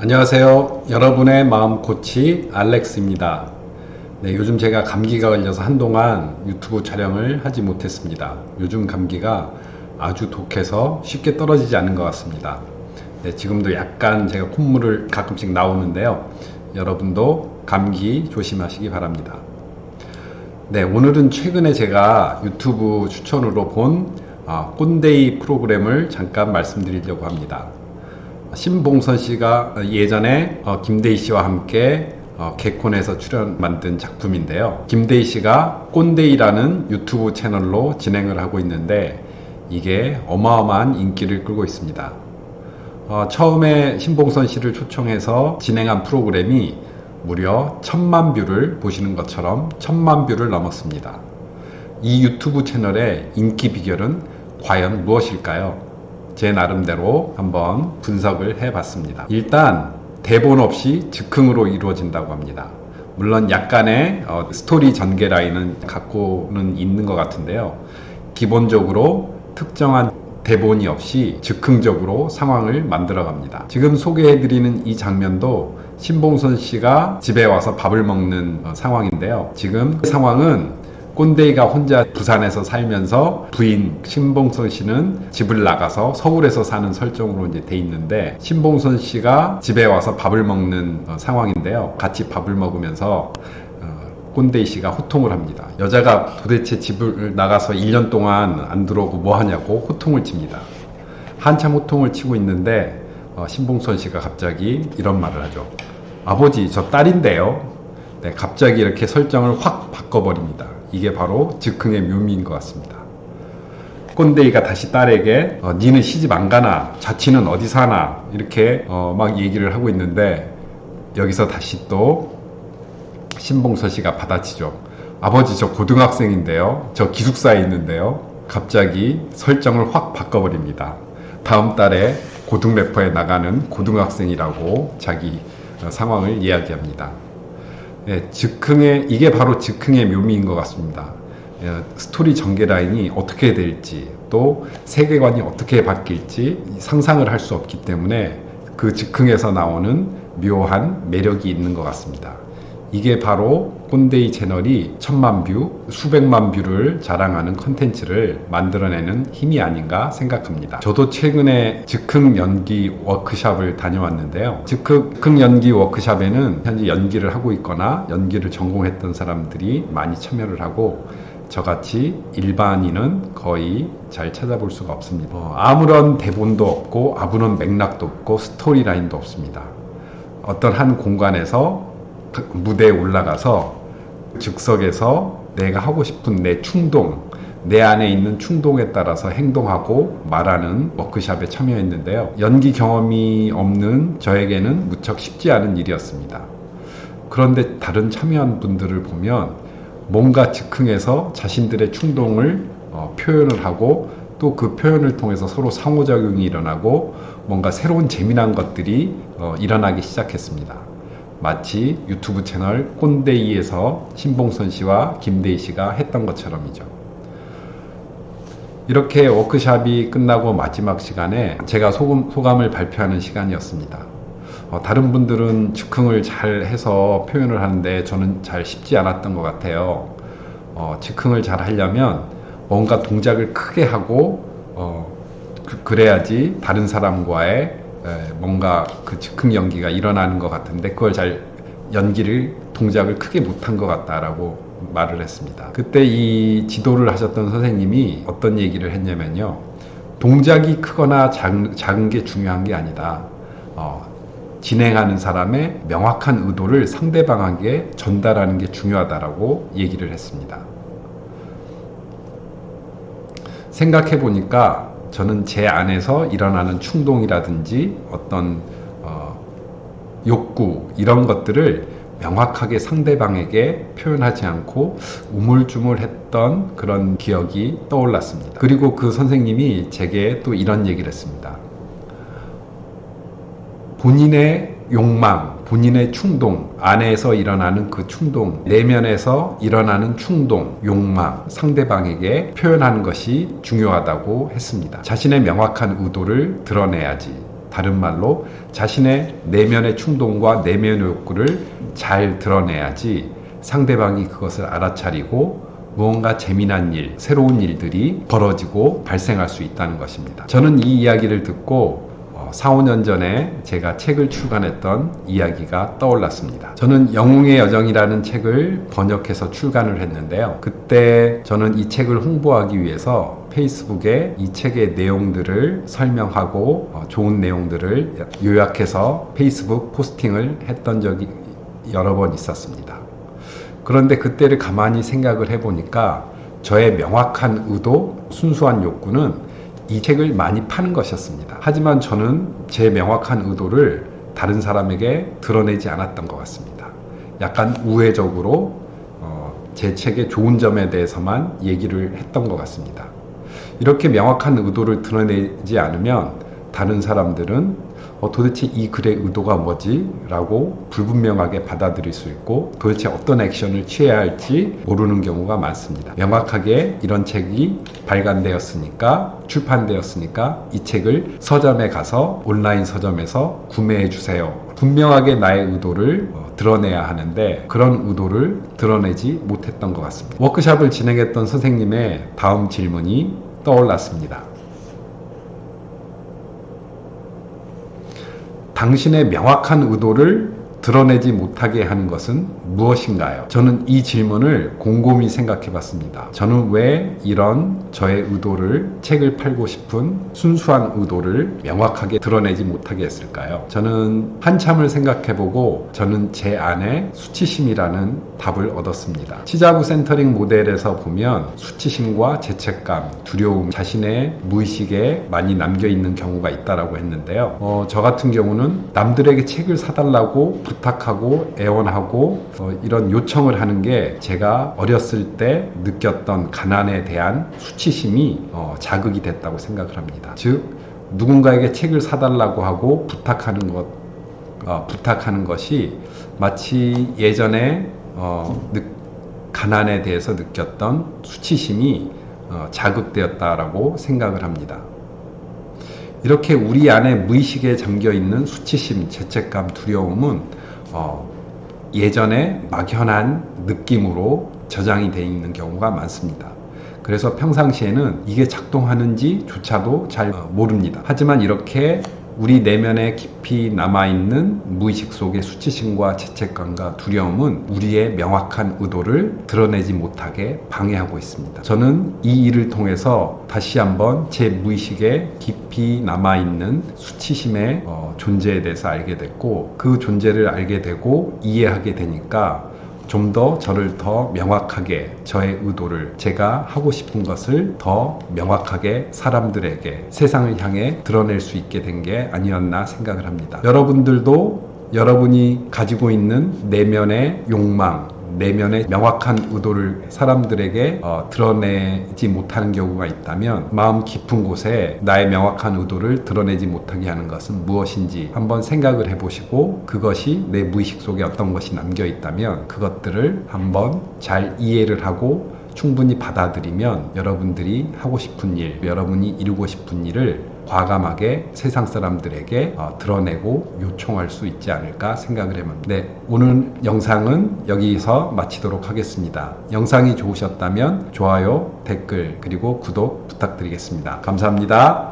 안녕하세요. 여러분의 마음 코치 알렉스입니다. 네, 요즘 제가 감기가 걸려서 한동안 유튜브 촬영을 하지 못했습니다. 요즘 감기가 아주 독해서 쉽게 떨어지지 않는 것 같습니다. 네, 지금도 약간 제가 콧물을 가끔씩 나오는데요. 여러분도 감기 조심하시기 바랍니다. 네, 오늘은 최근에 제가 유튜브 추천으로 본 꼰대이 프로그램을 잠깐 말씀드리려고 합니다. 신봉선 씨가 예전에 김대희 씨와 함께 개콘에서 만든 작품인데요. 김대희 씨가 꼰대이라는 유튜브 채널로 진행을 하고 있는데 이게 어마어마한 인기를 끌고 있습니다. 처음에 신봉선 씨를 초청해서 진행한 프로그램이 무려 1000만 뷰를 보시는 것처럼 1000만 뷰를 넘었습니다. 이 유튜브 채널의 인기 비결은 과연 무엇일까요? 제 나름대로 한번 분석을 해봤습니다. 일단 대본 없이 즉흥으로 이루어진다고 합니다. 물론 약간의 스토리 전개 라인은 갖고는 있는 것 같은데요. 기본적으로 특정한 대본이 없이 즉흥적으로 상황을 만들어 갑니다. 지금 소개해드리는 이 장면도 신봉선 씨가 집에 와서 밥을 먹는 상황인데요. 지금 상황은 꼰대이가 혼자 부산에서 살면서 부인 신봉선 씨는 집을 나가서 서울에서 사는 설정으로 이제 돼 있는데, 신봉선 씨가 집에 와서 밥을 먹는 상황인데요. 같이 밥을 먹으면서 꼰대이 씨가 호통을 합니다. 여자가 도대체 집을 나가서 1년 동안 안 들어오고 뭐 하냐고 호통을 칩니다. 한참 호통을 치고 있는데 신봉선 씨가 갑자기 이런 말을 하죠. 아버지, 저 딸인데요. 네, 갑자기 이렇게 설정을 확 바꿔버립니다. 이게 바로 즉흥의 묘미인 것 같습니다. 꼰대이가 다시 딸에게 니는 시집 안 가나? 자취는 어디 사나? 이렇게 막 얘기를 하고 있는데, 여기서 다시 또 신봉선 씨가 받아치죠. 아버지, 저 고등학생인데요. 저 기숙사에 있는데요. 갑자기 설정을 확 바꿔버립니다. 다음 달에 고등 래퍼에 나가는 고등학생이라고 자기 상황을 이야기합니다. 예, 이게 바로 즉흥의 묘미인 것 같습니다. 스토리 전개 라인이 어떻게 될지, 또 세계관이 어떻게 바뀔지 상상을 할 수 없기 때문에 그 즉흥에서 나오는 묘한 매력이 있는 것 같습니다. 이게 바로 꼰대이 채널이 1000만 뷰, 수백만 뷰를 자랑하는 컨텐츠를 만들어내는 힘이 아닌가 생각합니다. 저도 최근에 즉흥 연기 워크샵을 다녀왔는데요. 즉흥 연기 워크샵에는 현재 연기를 하고 있거나 연기를 전공했던 사람들이 많이 참여를 하고, 저같이 일반인은 거의 잘 찾아볼 수가 없습니다. 아무런 대본도 없고 아무런 맥락도 없고 스토리 라인도 없습니다. 어떤 한 공간에서 무대에 올라가서 즉석에서 내가 하고 싶은 내 충동, 내 안에 있는 충동에 따라서 행동하고 말하는 워크샵에 참여했는데요. 연기 경험이 없는 저에게는 무척 쉽지 않은 일이었습니다. 그런데 다른 참여한 분들을 보면 뭔가 즉흥해서 자신들의 충동을 표현을 하고, 또 그 표현을 통해서 서로 상호작용이 일어나고 뭔가 새로운 재미난 것들이 일어나기 시작했습니다. 마치 유튜브 채널 꼰대이에서 신봉선 씨와 김대희 씨가 했던 것처럼이죠. 이렇게 워크샵이 끝나고 마지막 시간에 제가 소감을 발표하는 시간이었습니다. 다른 분들은 즉흥을 잘 해서 표현을 하는데 저는 잘 쉽지 않았던 것 같아요. 즉흥을 잘 하려면 뭔가 동작을 크게 하고 그래야지 다른 사람과의 뭔가 그 즉흥 연기가 일어나는 것 같은데, 그걸 동작을 크게 못한 것 같다라고 말을 했습니다. 그때 이 지도를 하셨던 선생님이 어떤 얘기를 했냐면요. 동작이 크거나 작은 게 중요한 게 아니다. 진행하는 사람의 명확한 의도를 상대방에게 전달하는 게 중요하다라고 얘기를 했습니다. 생각해 보니까 저는 제 안에서 일어나는 충동이라든지 어떤 욕구, 이런 것들을 명확하게 상대방에게 표현하지 않고 우물쭈물했던 그런 기억이 떠올랐습니다. 그리고 그 선생님이 제게 또 이런 얘기를 했습니다. 본인의 욕망, 본인의 충동, 안에서 일어나는 그 충동, 내면에서 일어나는 충동, 욕망, 상대방에게 표현하는 것이 중요하다고 했습니다. 자신의 명확한 의도를 드러내야지. 다른 말로 자신의 내면의 충동과 내면의 욕구를 잘 드러내야지 상대방이 그것을 알아차리고 무언가 재미난 일, 새로운 일들이 벌어지고 발생할 수 있다는 것입니다. 저는 이 이야기를 듣고 4, 5년 전에 제가 책을 출간했던 이야기가 떠올랐습니다. 저는 영웅의 여정이라는 책을 번역해서 출간을 했는데요. 그때 저는 이 책을 홍보하기 위해서 페이스북에 이 책의 내용들을 설명하고 좋은 내용들을 요약해서 페이스북 포스팅을 했던 적이 여러 번 있었습니다. 그런데 그때를 가만히 생각을 해보니까 저의 명확한 의도, 순수한 욕구는 이 책을 많이 파는 것이었습니다. 하지만 저는 제 명확한 의도를 다른 사람에게 드러내지 않았던 것 같습니다. 약간 우회적으로 제 책의 좋은 점에 대해서만 얘기를 했던 것 같습니다. 이렇게 명확한 의도를 드러내지 않으면 다른 사람들은 도대체 이 글의 의도가 뭐지? 라고 불분명하게 받아들일 수 있고 도대체 어떤 액션을 취해야 할지 모르는 경우가 많습니다. 명확하게 이런 책이 발간되었으니까 출판되었으니까 이 책을 서점에 가서 온라인 서점에서 구매해 주세요. 분명하게 나의 의도를 드러내야 하는데 그런 의도를 드러내지 못했던 것 같습니다. 워크숍을 진행했던 선생님의 다음 질문이 떠올랐습니다. 당신의 명확한 의도를 드러내지 못하게 하는 것은 무엇인가요? 저는 이 질문을 곰곰이 생각해 봤습니다. 저는 왜 이런 저의 의도를, 책을 팔고 싶은 순수한 의도를 명확하게 드러내지 못하게 했을까요? 저는 한참을 생각해 보고 저는 제 안에 수치심이라는 답을 얻었습니다. 치자구 센터링 모델에서 보면 수치심과 죄책감, 두려움, 자신의 무의식에 많이 남겨 있는 경우가 있다라고 했는데요. 저 같은 경우는 남들에게 책을 사달라고 부탁하고 애원하고 이런 요청을 하는 게 제가 어렸을 때 느꼈던 가난에 대한 수치심이 자극이 됐다고 생각을 합니다. 즉 누군가에게 책을 사달라고 하고 부탁하는 것이 마치 예전에 가난에 대해서 느꼈던 수치심이 자극되었다라고 생각을 합니다. 이렇게 우리 안에 무의식에 잠겨있는 수치심, 죄책감, 두려움은 예전에 막연한 느낌으로 저장이 되어 있는 경우가 많습니다. 그래서 평상시에는 이게 작동하는지 조차도 잘 모릅니다. 하지만 이렇게 우리 내면에 깊이 남아있는 무의식 속의 수치심과 죄책감과 두려움은 우리의 명확한 의도를 드러내지 못하게 방해하고 있습니다. 저는 이 일을 통해서 다시 한번 제 무의식에 깊이 남아있는 수치심의 존재에 대해서 알게 됐고 그 존재를 알게 되고 이해하게 되니까 좀 더 저를 더 명확하게 저의 의도를 제가 하고 싶은 것을 더 명확하게 사람들에게 세상을 향해 드러낼 수 있게 된 게 아니었나 생각을 합니다. 여러분들도 여러분이 가지고 있는 내면의 욕망, 내면의 명확한 의도를 사람들에게 드러내지 못하는 경우가 있다면 마음 깊은 곳에 나의 명확한 의도를 드러내지 못하게 하는 것은 무엇인지 한번 생각을 해보시고 그것이 내 무의식 속에 어떤 것이 남겨 있다면 그것들을 한번 잘 이해를 하고 충분히 받아들이면 여러분들이 하고 싶은 일, 여러분이 이루고 싶은 일을 과감하게 세상 사람들에게 드러내고 요청할 수 있지 않을까 생각을 해봅니다. 네, 오늘 영상은 여기서 마치도록 하겠습니다. 영상이 좋으셨다면 좋아요, 댓글, 그리고 구독 부탁드리겠습니다. 감사합니다.